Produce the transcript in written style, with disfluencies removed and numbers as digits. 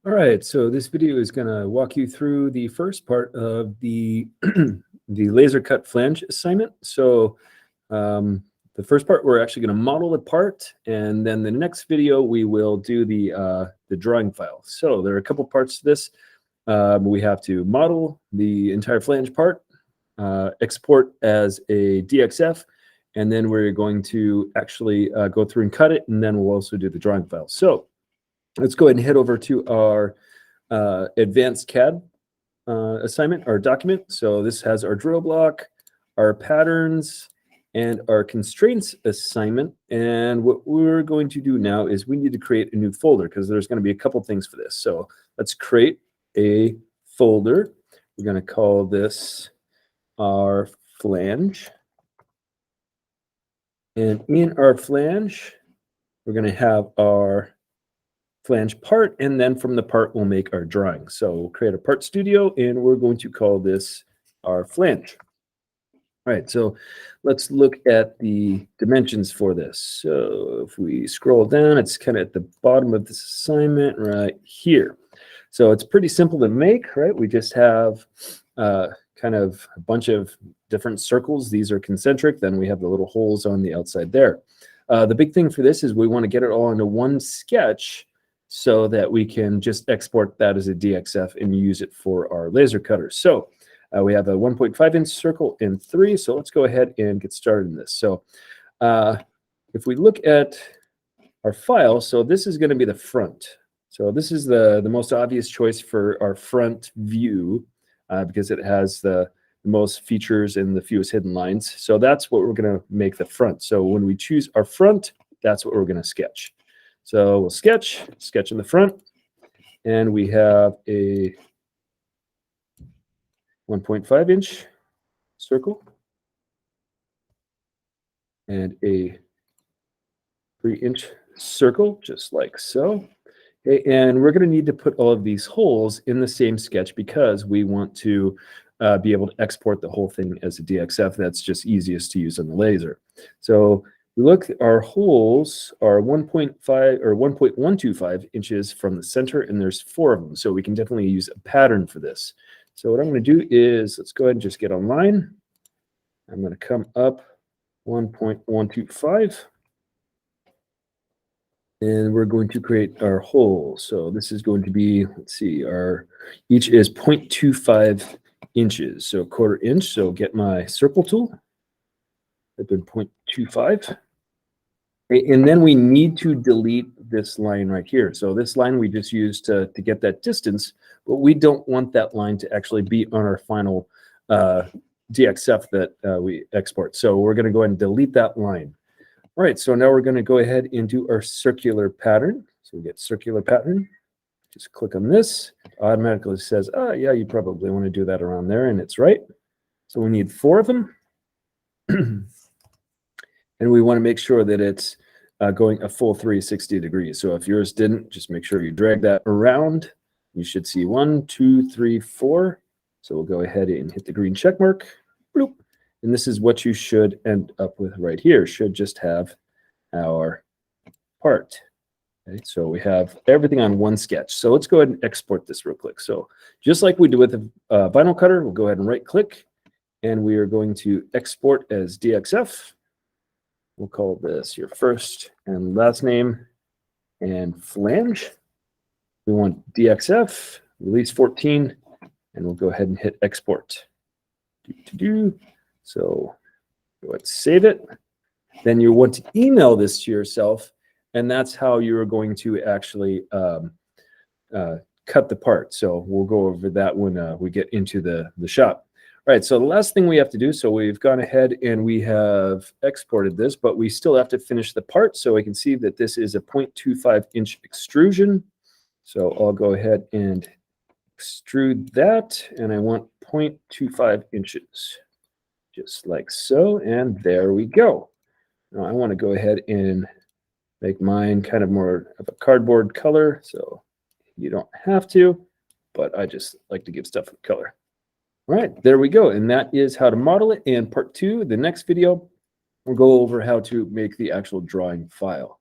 All right, so this video is going to walk you through the first part of the the laser cut flange assignment. So the first part, we're actually going to model the part, and then the next video we will do the drawing file. So there are a couple parts to this. We have to model the entire flange part, export as a DXF, and then we're going to actually go through and cut it, and then we'll also do the drawing file. So let's go ahead and head over to our advanced CAD assignment, our document. So this has our drill block, our patterns, and our constraints assignment. And what we're going to do now is we need to create a new folder because there's going to be a couple things for this. So let's create a folder. We're going to call this our flange. And in our flange, we're going to have our flange part, and then from the part we'll make our drawing. So we'll create a part studio, and we're going to call this our flange. All right, so let's look at the dimensions for this. So if we scroll down, it's kind of at the bottom of this assignment right here. So it's pretty simple to make, right? We just have kind of a bunch of different circles. These are concentric. Then we have the little holes on the outside there. The big thing for this is we want to get it all into one sketch so that we can just export that as a DXF and use it for our laser cutters. So we have a 1.5-inch circle in 3. So let's go ahead and get started in this. So if we look at our file, so this is going to be the front. So this is the most obvious choice for our front view because it has the most features and the fewest hidden lines. So that's what we're going to make the front. So when we choose our front, that's what we're going to sketch. So we'll sketch in the front, and we have a 1.5-inch circle and a 3-inch circle, just like so. Okay, and we're going to need to put all of these holes in the same sketch because we want to be able to export the whole thing as a DXF. That's just easiest to use on the laser. So we look, our holes are 1.5 or 1.125 inches from the center, and there's 4 of them. So we can definitely use a pattern for this. So what I'm going to do is, let's go ahead and just get online. I'm going to come up 1.125. And we're going to create our hole. So this is going to be, let's see, each is 0.25 inches. So a 1/4 inch. So get my circle tool. Type in 0.25. And then we need to delete this line right here. So this line we just used to get that distance, but we don't want that line to actually be on our final DXF that we export. So we're going to go ahead and delete that line. All right, so now we're going to go ahead and do our circular pattern. So we get circular pattern. Just click on this. It automatically says, oh, yeah, you probably want to do that around there, and it's right. So we need 4 of them. And we want to make sure that it's going a full 360 degrees. So if yours didn't, just make sure you drag that around. You should see 1, 2, 3, 4. So we'll go ahead and hit the green check mark. Bloop. And this is what you should end up with right here. Should just have our part. Okay, so we have everything on one sketch. So let's go ahead and export this real quick. So just like we did with the vinyl cutter, we'll go ahead and right click, and we are going to export as DXF. We'll call this your first and last name and flange. We want DXF, release 14, and we'll go ahead and hit export. So go ahead and save it. Then you want to email this to yourself, and that's how you're going to actually cut the part. So we'll go over that when we get into the shop. All right, so the last thing we have to do, so we've gone ahead and we have exported this, but we still have to finish the part. So we can see that this is a 0.25-inch extrusion. So I'll go ahead and extrude that, and I want 0.25 inches, just like so, and there we go. Now I want to go ahead and make mine kind of more of a cardboard color, so you don't have to, but I just like to give stuff a color. All right, there we go, and that is how to model it. And part 2, the next video, we'll go over how to make the actual drawing file.